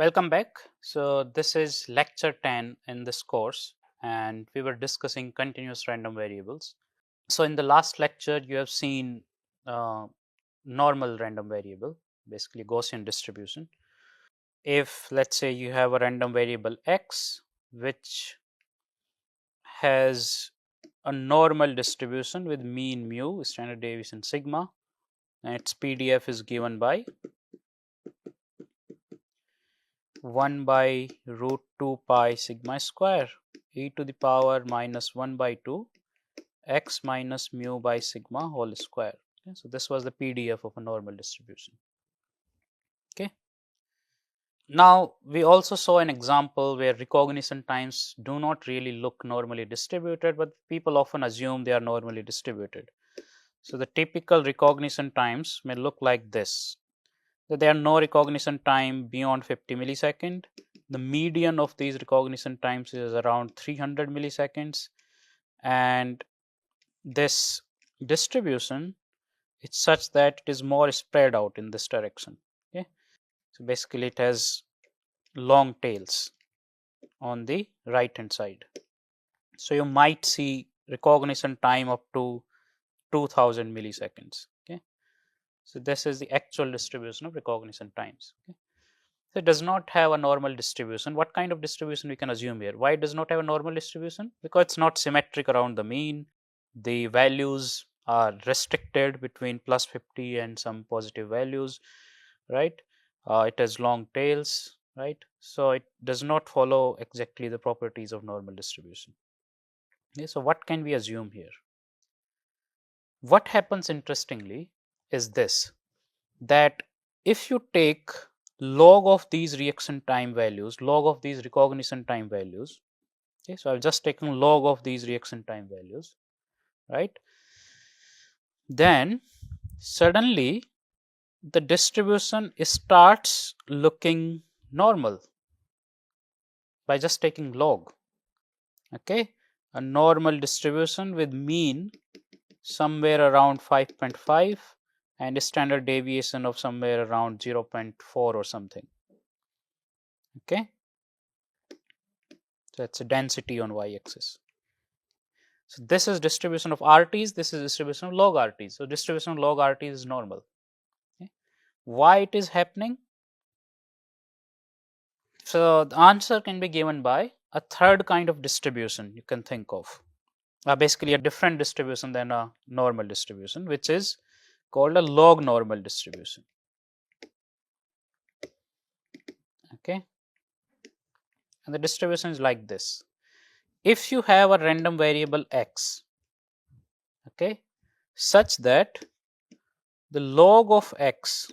Welcome back. So this is lecture 10 in this course and we were discussing continuous random variables. So in the last lecture you have seen uh, normal random variable, basically Gaussian distribution. If let's say you have a random variable x which has a normal distribution with mean mu, standard deviation sigma, and its PDF is given by 1 by root 2 pi sigma square e to the power minus 1 by 2 x minus mu by sigma whole square. Okay, so this was the PDF of a normal distribution. Okay. Now we also saw an example where recognition times do not really look normally distributed, but people often assume they are normally distributed. So the typical recognition times may look like this. So there are no recognition time beyond 50 millisecond. The median of these recognition times is around 300 milliseconds, and this distribution is such that it is more spread out in this direction. Okay, so basically it has long tails on the right hand side. So you might see recognition time up to 2000 milliseconds. Okay, so this is the actual distribution of recognition times. Okay. So it does not have a normal distribution. What kind of distribution we can assume here? Why it does not have a normal distribution? Because it's not symmetric around the mean. The values are restricted between plus 50 and some positive values, right? It has long tails, right? So it does not follow exactly the properties of normal distribution. Okay, so what can we assume here? What happens interestingly is this, that if you take log of these reaction time values, log of these recognition time values, okay, so I've just taken log of these reaction time values, right? Then suddenly the distribution starts looking normal by just taking log. Okay, a normal distribution with mean somewhere around 5.5 and a standard deviation of somewhere around 0.4 or something. Okay, so that's a density on y-axis. So this is distribution of RTs, this is distribution of log RTs. So distribution of log RTs is normal. Okay. Why it is happening? So the answer can be given by a third kind of distribution you can think of. Basically a different distribution than a normal distribution, which is called a log normal distribution. Okay, and the distribution is like this. If you have a random variable x, okay, such that the log of x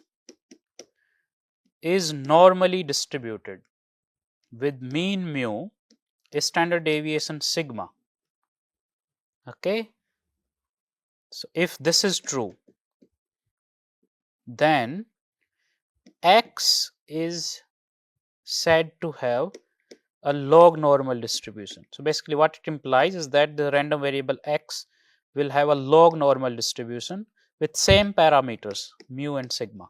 is normally distributed with mean mu, a standard deviation sigma. Okay, so if this is true, then x is said to have a log normal distribution. So basically what it implies is that the random variable x will have a log normal distribution with same parameters mu and sigma.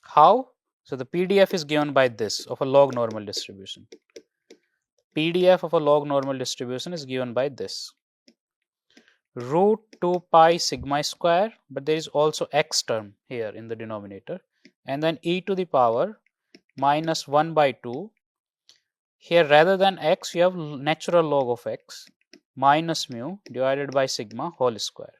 How? So the PDF is given by this of a log normal distribution. PDF of a log normal distribution is given by this, root 2 pi sigma square, but there is also x term here in the denominator, and then e to the power minus 1 by 2. Here rather than x you have natural log of x minus mu divided by sigma whole square.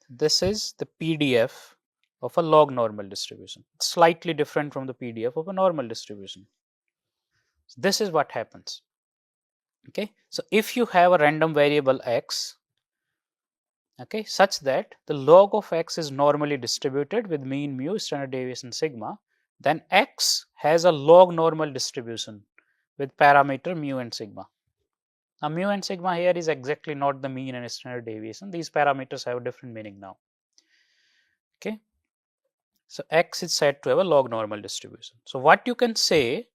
This is the PDF of a log normal distribution. It's slightly different from the PDF of a normal distribution. So this is what happens. Okay, so if you have a random variable x, okay, such that the log of x is normally distributed with mean mu, standard deviation sigma, then x has a log normal distribution with parameter mu and sigma. Now mu and sigma here is exactly not the mean and standard deviation. These parameters have a different meaning now. Okay, so x is said to have a log normal distribution. So what you can say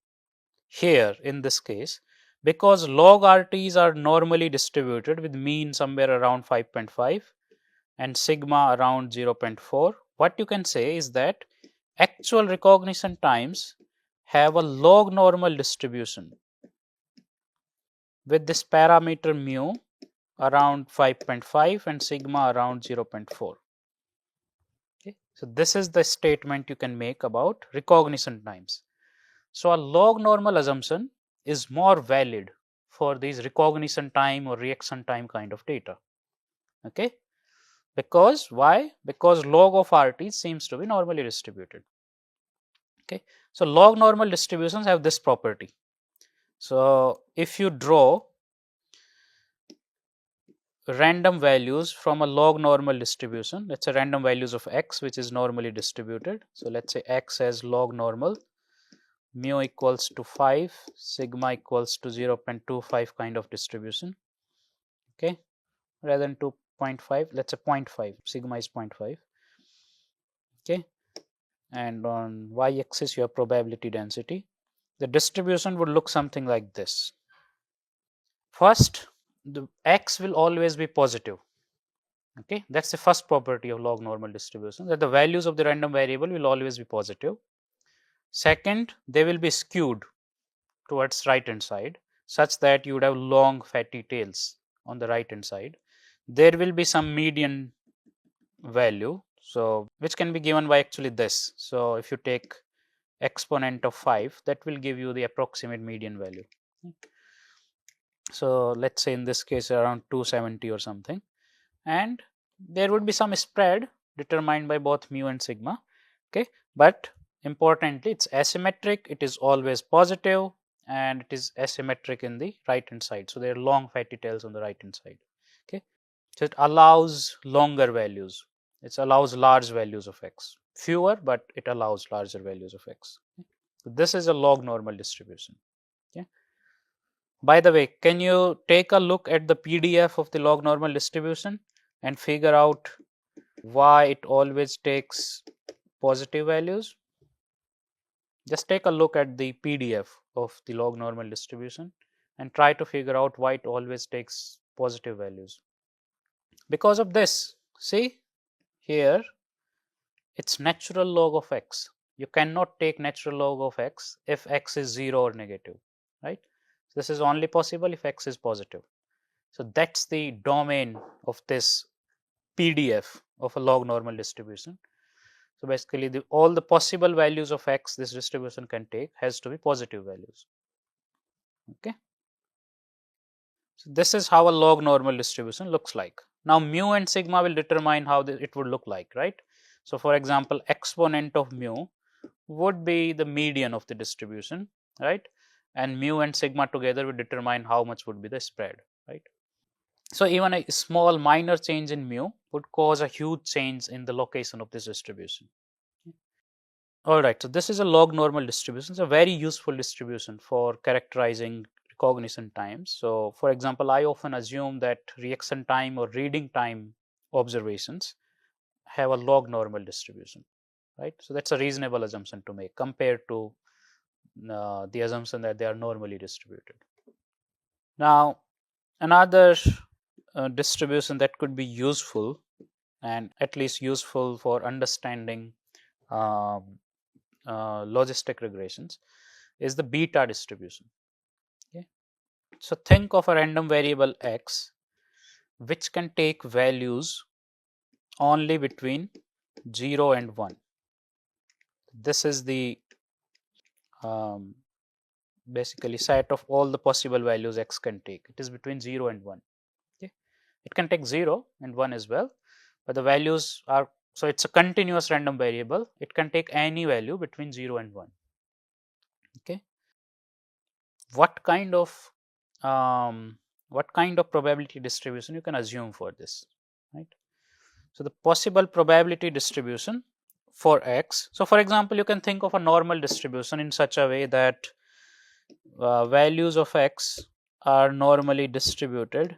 here in this case, because log RTs are normally distributed with mean somewhere around 5.5 and sigma around 0.4, what you can say is that actual recognition times have a log normal distribution with this parameter mu around 5.5 and sigma around 0.4. Okay. So, this is the statement you can make about recognition times. So, a log normal assumption is more valid for these recognition time or reaction time kind of data. Okay. Because why? Because log of RT seems to be normally distributed. Okay. So, log normal distributions have this property. So, if you draw random values from a log normal distribution, let's say random values of x which is normally distributed. So, let's say x as log normal, mu equals to 5, sigma equals to 0.25 kind of distribution, okay, rather than 2.5, let's say 0.5, sigma is 0.5, okay, and on y axis you have probability density. The distribution would look something like this. First, the x will always be positive. Okay, that's the first property of log normal distribution, that the values of the random variable will always be positive. Second, they will be skewed towards right hand side such that you would have long fatty tails on the right hand side. There will be some median value, so which can be given by actually this. So, if you take exponent of 5, that will give you the approximate median value. So, let's say in this case around 270 or something, and there would be some spread determined by both mu and sigma, okay, but importantly it's asymmetric, it is always positive, and it is asymmetric in the right hand side. So, there are long fatty tails on the right hand side, okay. So, it allows longer values, it allows large values of x, fewer, but it allows larger values of x. So, this is a log normal distribution. Okay. By the way, can you take a look at the PDF of the log normal distribution and figure out why it always takes positive values? Just take a look at the PDF of the log normal distribution and try to figure out why it always takes positive values. Because of this, see here, it's natural log of x. You cannot take natural log of x if x is 0 or negative, right? This is only possible if x is positive. So, that's the domain of this PDF of a log normal distribution. So, basically all the possible values of x this distribution can take has to be positive values. Okay. So, this is how a log normal distribution looks like. Now, mu and sigma will determine how it would look like, right? So, for example, exponent of mu would be the median of the distribution, right? And mu and sigma together would determine how much would be the spread, right? So, even a small minor change in mu would cause a huge change in the location of this distribution. Alright, so this is a log normal distribution. It's a very useful distribution for characterizing recognition times. So, for example, I often assume that reaction time or reading time observations have a log normal distribution, right? So, that's a reasonable assumption to make compared to the assumption that they are normally distributed. Now, another distribution that could be useful and at least useful for understanding logistic regressions is the beta distribution. Okay. So, think of a random variable x which can take values only between 0 and 1. This is the basically set of all the possible values x can take. It is between 0 and 1. Okay. It can take 0 and 1 as well, but the values are, so it's a continuous random variable. It can take any value between 0 and 1. Okay. What kind of probability distribution you can assume for this, right? So, the possible probability distribution for x. So, for example, you can think of a normal distribution in such a way that values of x are normally distributed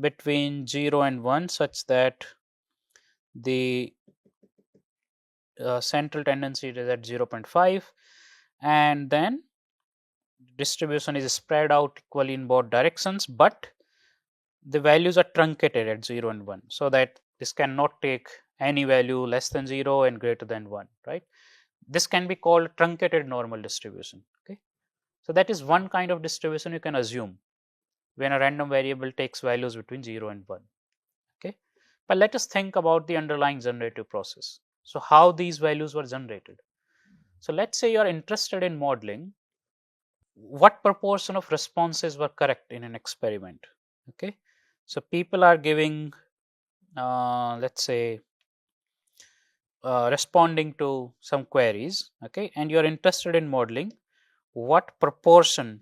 between 0 and 1 such that the central tendency is at 0.5, and then distribution is spread out equally in both directions, but the values are truncated at 0 and 1, so that this cannot take any value less than 0 and greater than 1, right. This can be called truncated normal distribution. Okay. So, that is one kind of distribution you can assume when a random variable takes values between 0 and 1. Okay. But let us think about the underlying generative process. So, how these values were generated? So, let us say you are interested in modeling what proportion of responses were correct in an experiment. Okay. So, people are giving let us say responding to some queries, okay, and you are interested in modeling what proportion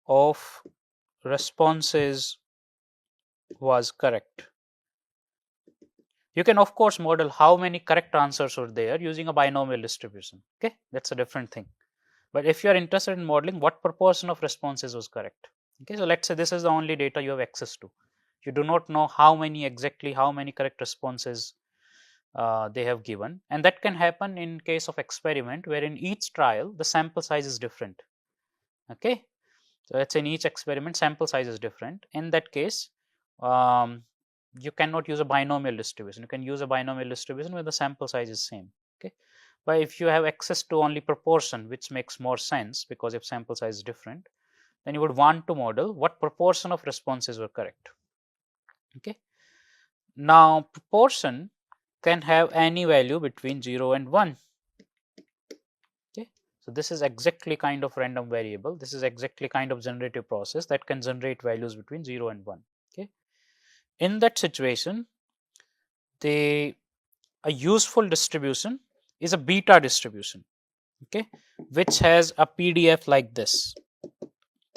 of responses was correct. You can of course model how many correct answers were there using a binomial distribution. Okay, that's a different thing. But if you are interested in modeling what proportion of responses was correct, okay, so let's say this is the only data you have access to. You do not know how many correct responses they have given, and that can happen in case of experiment where in each trial the sample size is different. Okay, so let's say in each experiment sample size is different. In that case, you cannot use a binomial distribution. You can use a binomial distribution where the sample size is same. Okay, but if you have access to only proportion, which makes more sense because if sample size is different, then you would want to model what proportion of responses were correct. Okay, now proportion can have any value between 0 and 1. Okay, so this is exactly kind of random variable. This is exactly kind of generative process that can generate values between 0 and 1. Okay, in that situation, a useful distribution is a beta distribution, okay, which has a PDF like this.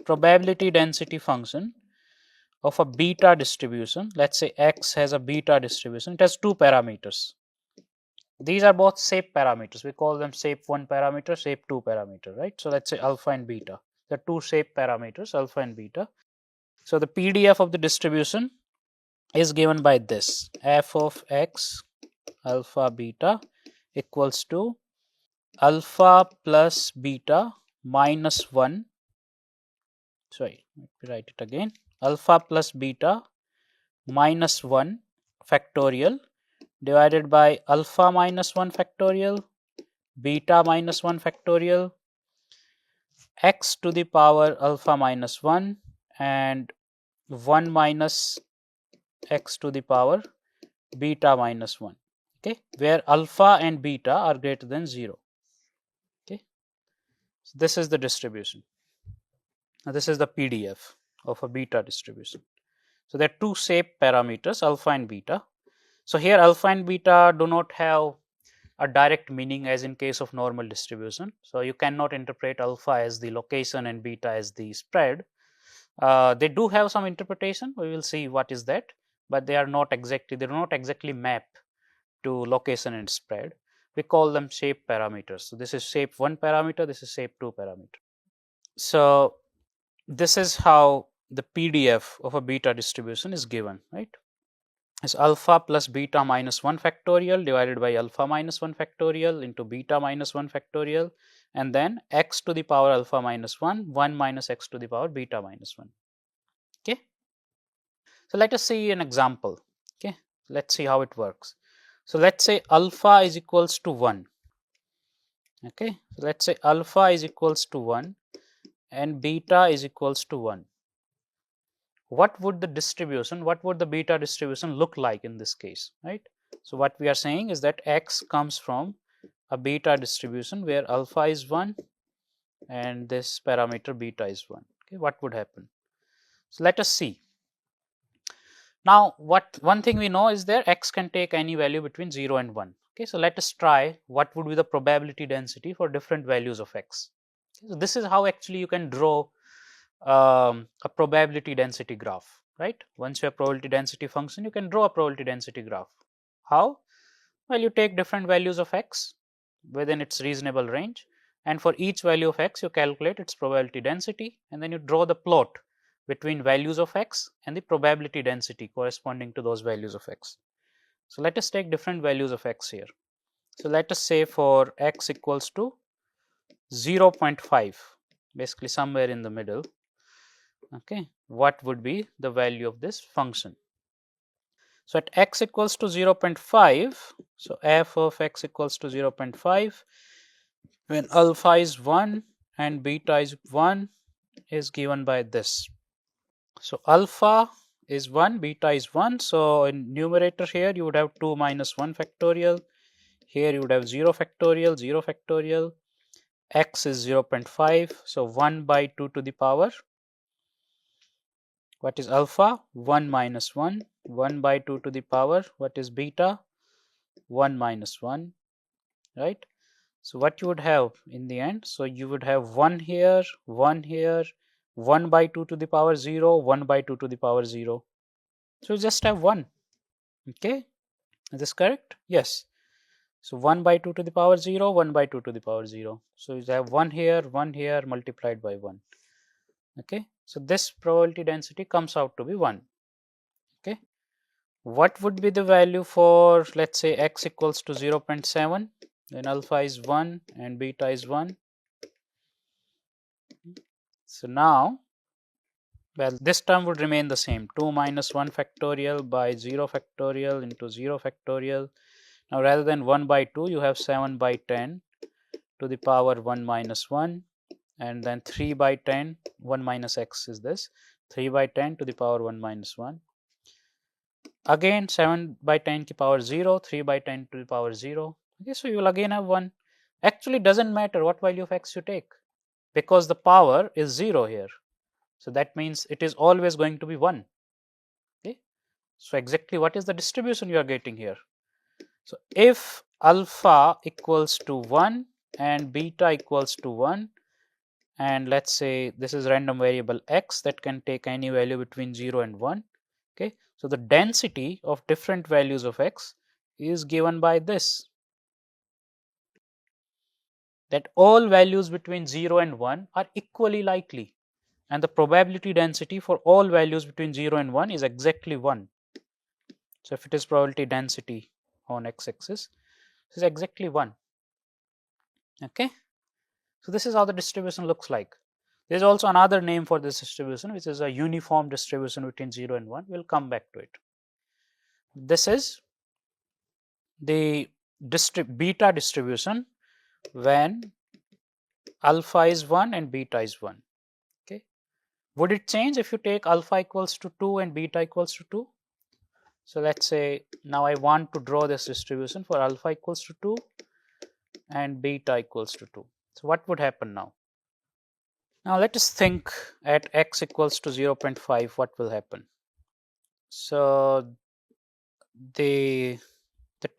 Probability density function of a beta distribution, let's say x has a beta distribution, it has two parameters. These are both shape parameters. We call them shape 1 parameter, shape 2 parameter, right. So, let's say alpha and beta. The two shape parameters, alpha and beta. So, the PDF of the distribution is given by this: f of x alpha beta equals to alpha plus beta minus 1. Sorry, let me write it again. Alpha plus beta minus 1 factorial divided by alpha minus 1 factorial, beta minus 1 factorial, x to the power alpha minus 1 and 1 minus x to the power beta minus 1, okay, where alpha and beta are greater than 0. Okay, so this is the distribution. Now, this is the PDF of a beta distribution. So, there are two shape parameters, alpha and beta. So, here alpha and beta do not have a direct meaning as in case of normal distribution. So, you cannot interpret alpha as the location and beta as the spread. They do have some interpretation, we will see what is that, but they are not exactly, they do not exactly map to location and spread. We call them shape parameters. So, this is shape 1 parameter, this is shape 2 parameter. So, this is how the PDF of a beta distribution is given, right. Is alpha plus beta minus 1 factorial divided by alpha minus 1 factorial into beta minus 1 factorial, and then x to the power alpha minus 1, 1 minus x to the power beta minus 1. Okay. So, let us see an example. Okay. Let us see how it works. So, let us say alpha is equals to 1. Okay. So, let us say alpha is equals to 1 and beta is equals to 1. What would the distribution, what would the beta distribution look like in this case, right. So, what we are saying is that x comes from a beta distribution where alpha is 1 and this parameter beta is 1. Okay, what would happen? So, let us see. Now, one thing we know is that x can take any value between 0 and 1. Okay, so let us try what would be the probability density for different values of x. Okay, so, this is how actually you can draw a probability density graph, right. Once you have probability density function, you can draw a probability density graph. How? Well, you take different values of x within its reasonable range, and for each value of x you calculate its probability density, and then you draw the plot between values of x and the probability density corresponding to those values of x. So, let us take different values of x here. So, let us say for x equals to 0.5, basically somewhere in the middle. Okay, what would be the value of this function? So at x equals to 0.5, so f of x equals to 0.5, when alpha is 1 and beta is 1 is given by this. So alpha is 1, beta is 1. So in numerator here you would have 2 minus 1 factorial. Here you would have 0 factorial, 0 factorial. X is 0.5. So 1 by 2 to the power. What is alpha? 1 minus 1. 1 by 2 to the power. What is beta? 1 minus 1. Right? So what you would have in the end? So you would have 1 here, 1 here, 1 by 2 to the power 0, 1 by 2 to the power 0. So you just have 1. Okay, is this correct? Yes. So 1 by 2 to the power 0, 1 by 2 to the power 0. So you have 1 here multiplied by 1. Okay, so this probability density comes out to be 1. Okay, what would be the value for, let's say, x equals to 0.7, then alpha is 1 and beta is 1. So now, well, this term would remain the same, 2 minus 1 factorial by 0 factorial into 0 factorial. Now rather than 1 by 2, you have 7 by 10 to the power 1 minus 1, and then 3 by 10, 1 minus x is this, 3 by 10 to the power 1 minus 1. Again 7 by 10 to the power 0, 3 by 10 to the power 0. Okay, so you will again have 1. Actually doesn't matter what value of x you take, because the power is 0 here. So that means it is always going to be 1. Okay, so exactly what is the distribution you are getting here? So if alpha equals to 1 and beta equals to 1, and let's say this is random variable x that can take any value between 0 and 1. Okay, so the density of different values of x is given by this, that all values between 0 and 1 are equally likely, and the probability density for all values between 0 and 1 is exactly 1. So if it is probability density on x-axis, this is exactly 1. Okay, so this is how the distribution looks like. There is also another name for this distribution, which is a uniform distribution between 0 and 1. We'll come back to it. This is the beta distribution when alpha is 1 and beta is 1. Okay, would it change if you take alpha equals to 2 and beta equals to 2? So let's say now I want to draw this distribution for alpha equals to 2 and beta equals to 2. So what would happen now? Now let us think at x equals to 0.5, what will happen? So the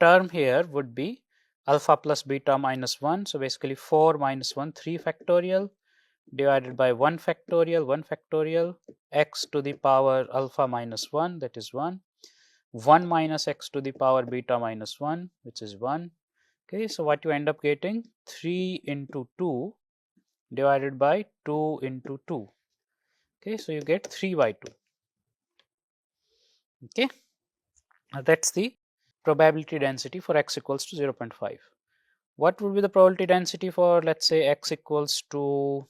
term here would be alpha plus beta minus 1. So basically 4 minus 1, 3 factorial divided by 1 factorial, 1 factorial, x to the power alpha minus 1, that is 1. 1 minus x to the power beta minus 1, which is 1. Okay, so what you end up getting, 3 into 2 divided by 2 into 2. Okay, so you get 3 by 2. Okay, now that's the probability density for x equals to 0.5. What would be the probability density for, let's say, x equals to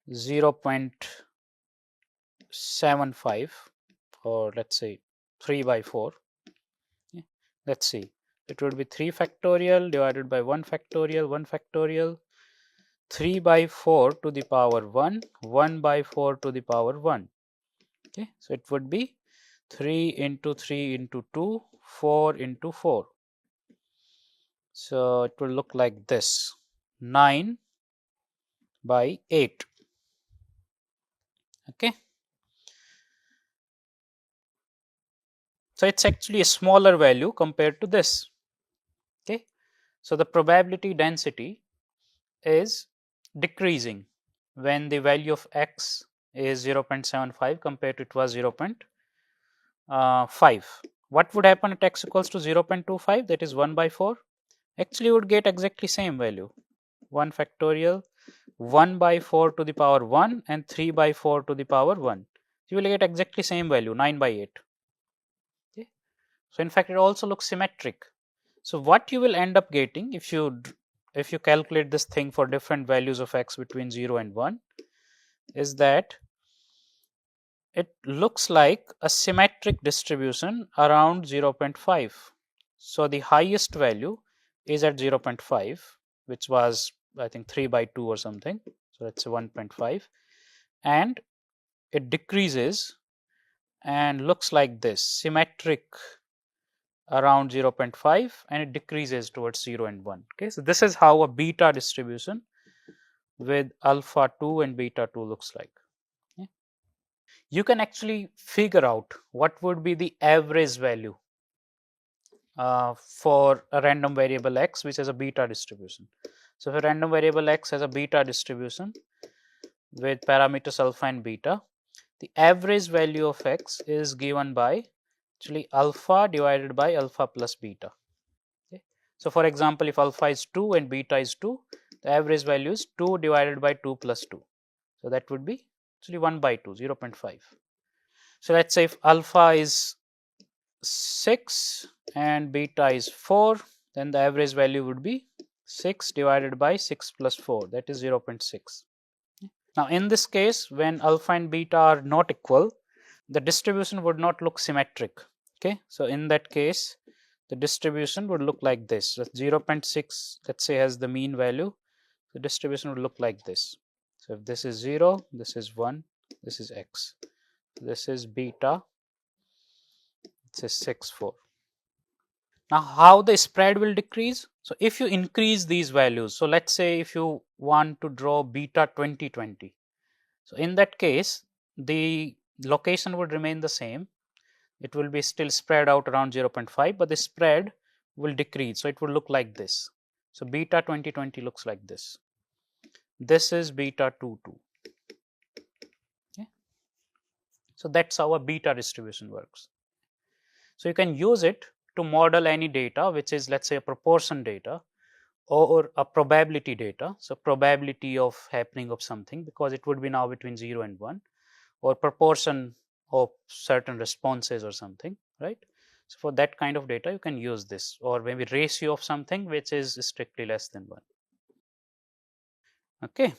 0.75, or let's say 3 by 4. Okay. Let's see, it would be 3 factorial divided by 1 factorial, 1 factorial, 3 by 4 to the power 1, 1 by 4 to the power 1. Okay, so it would be 3 into 3 into 2, 4 into 4. So it will look like this, 9 by 8. Okay, so it's actually a smaller value compared to this. Okay, so the probability density is decreasing when the value of x is 0.75 compared to it was 0.5. What would happen at x equals to 0.25, that is 1 by 4? Actually you would get exactly same value, 1 factorial, 1 by 4 to the power 1 and 3 by 4 to the power 1. You will get exactly same value, 9 by 8. Okay, so in fact it also looks symmetric. So what you will end up getting if you calculate this thing for different values of x between 0 and 1 is that it looks like a symmetric distribution around 0.5. So the highest value is at 0.5, which was I think 3 by 2 or something. So let's say 1.5, and it decreases and looks like this, symmetric around 0.5, and it decreases towards 0 and 1. Okay, so this is how a beta distribution with alpha 2 and beta 2 looks like. Okay. You can actually figure out what would be the average value for a random variable x which has a beta distribution. So if a random variable x has a beta distribution with parameters alpha and beta, the average value of x is given by actually alpha divided by alpha plus beta. Okay. So for example, if alpha is 2 and beta is 2, the average value is 2 divided by 2 plus 2. So that would be actually 1 by 2, 0.5. So let's say if alpha is 6 and beta is 4, then the average value would be 6 divided by 6 plus 4, that is 0.6. Now in this case, when alpha and beta are not equal, the distribution would not look symmetric. Okay, so in that case, the distribution would look like this. So 0.6, let's say, has the mean value. The distribution would look like this. So if this is 0, this is 1, this is x, this is beta, this is 6, 4. Now how the spread will decrease? So if you increase these values, so let's say if you want to draw beta 2020, so in that case the location would remain the same. It will be still spread out around 0.5, but the spread will decrease. So it will look like this. So beta 2020 looks like this. This is beta 22. Okay. So that's how a beta distribution works. So you can use it to model any data, which is, let's say, a proportion data or a probability data. So probability of happening of something, because it would be now between 0 and 1, or proportion of certain responses or something, right? So for that kind of data, you can use this, or maybe ratio of something which is strictly less than 1. Okay.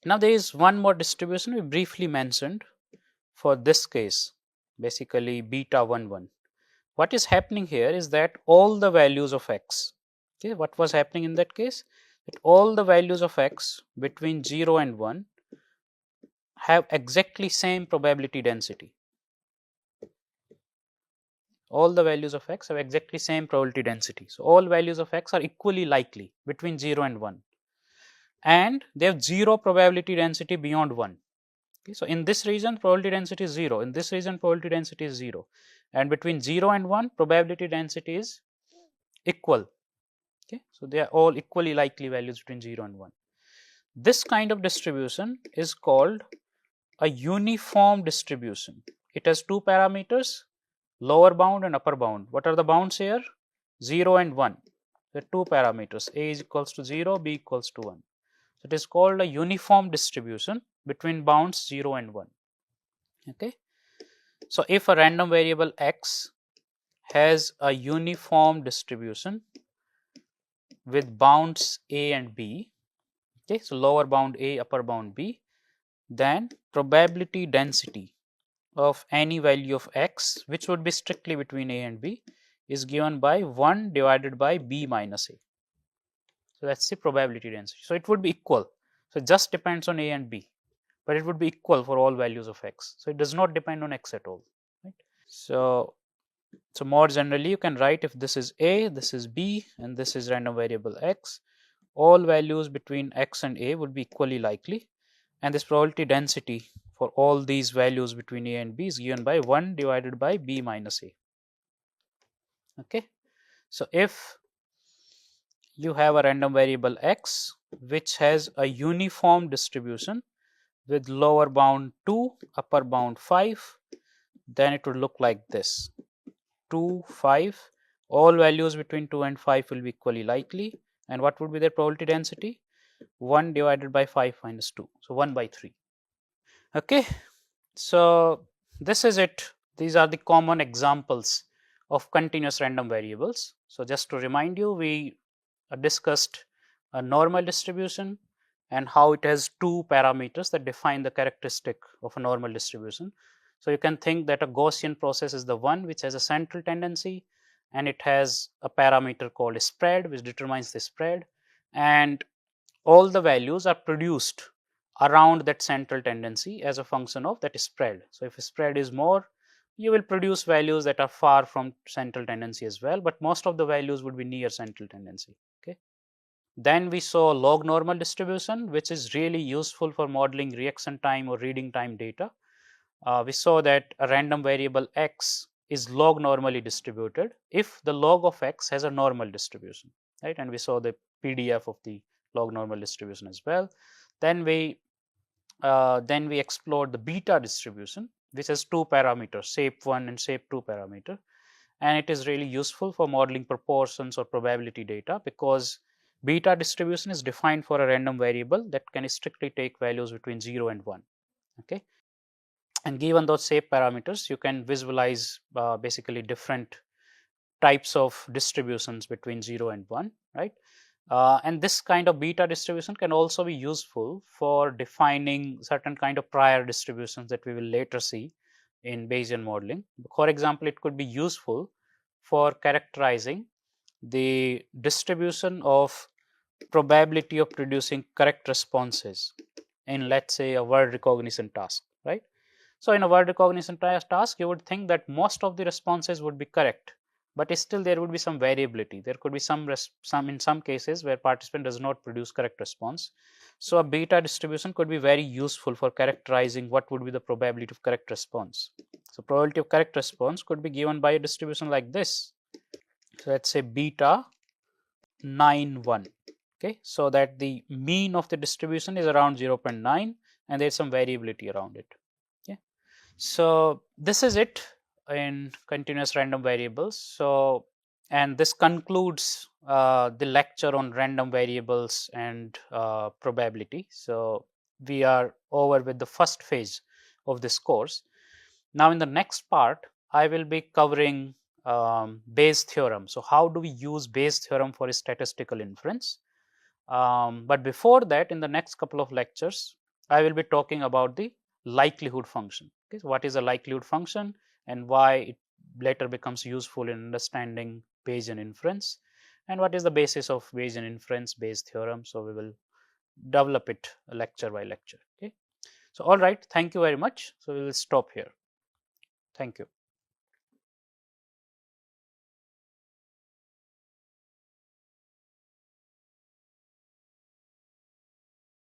Now there is one more distribution we briefly mentioned for this case, basically beta 1, 1. What is happening here is that all the values of x, okay, what was happening in that case? That all the values of x between 0 and 1 have exactly same probability density. All the values of x have exactly same probability density. So all values of x are equally likely between 0 and 1, and they have 0 probability density beyond 1. Okay, so in this region probability density is 0, in this region probability density is 0, and between 0 and 1 probability density is equal. Okay, so they are all equally likely values between 0 and 1. This kind of distribution is called a uniform distribution. It has two parameters, lower bound and upper bound. What are the bounds here? 0 and 1. There are two parameters, a is equals to 0, b equals to 1. So it is called a uniform distribution between bounds 0 and 1. Okay. So if a random variable x has a uniform distribution with bounds a and b, okay, so lower bound a, upper bound b, then probability density of any value of x, which would be strictly between a and b, is given by 1 divided by b minus a. So that's the probability density. So it would be equal. So it just depends on a and b, but it would be equal for all values of x. So it does not depend on x at all. Right? So more generally, you can write, if this is a, this is b, and this is random variable x, all values between x and a would be equally likely, and this probability density for all these values between a and b is given by 1 divided by b minus a. Okay. So if you have a random variable x which has a uniform distribution with lower bound 2, upper bound 5, then it would look like this: 2, 5, all values between 2 and 5 will be equally likely, and what would be their probability density? 1 divided by 5 minus 2, so 1 by 3. Okay, so this is it. These are the common examples of continuous random variables. So just to remind you, we discussed a normal distribution and how it has two parameters that define the characteristic of a normal distribution. So you can think that a Gaussian process is the one which has a central tendency, and it has a parameter called spread, which determines the spread, and all the values are produced around that central tendency as a function of that spread. So if spread is more, you will produce values that are far from central tendency as well, but most of the values would be near central tendency. Okay. Then we saw log normal distribution, which is really useful for modeling reaction time or reading time data. We saw that a random variable x is log normally distributed if the log of x has a normal distribution, right? And we saw the PDF of the log normal distribution as well. Then we explored the beta distribution, which has two parameters, shape1 and shape2 parameter, and it is really useful for modeling proportions or probability data, because beta distribution is defined for a random variable that can strictly take values between 0 and 1. Okay, and given those shape parameters, you can visualize basically different types of distributions between 0 and 1, right? And this kind of beta distribution can also be useful for defining certain kind of prior distributions that we will later see in Bayesian modeling. For example, it could be useful for characterizing the distribution of probability of producing correct responses in, let's say, a word recognition task, right? So in a word recognition task, you would think that most of the responses would be correct, but still there would be some variability. There could be some in some cases where participant does not produce correct response. So a beta distribution could be very useful for characterizing what would be the probability of correct response. So probability of correct response could be given by a distribution like this. So let's say beta 9 1. Okay, so that the mean of the distribution is around 0.9 and there's some variability around it. Okay, so this is it in continuous random variables. So, and this concludes the lecture on random variables and probability. So we are over with the first phase of this course. Now in the next part, I will be covering Bayes theorem. So how do we use Bayes theorem for statistical inference? But before that, in the next couple of lectures, I will be talking about the likelihood function. Okay, so what is a likelihood function and why it later becomes useful in understanding Bayesian inference, and what is the basis of Bayesian inference, Bayes theorem. So we will develop it lecture by lecture. Okay, so all right, thank you very much. So we will stop here. Thank you.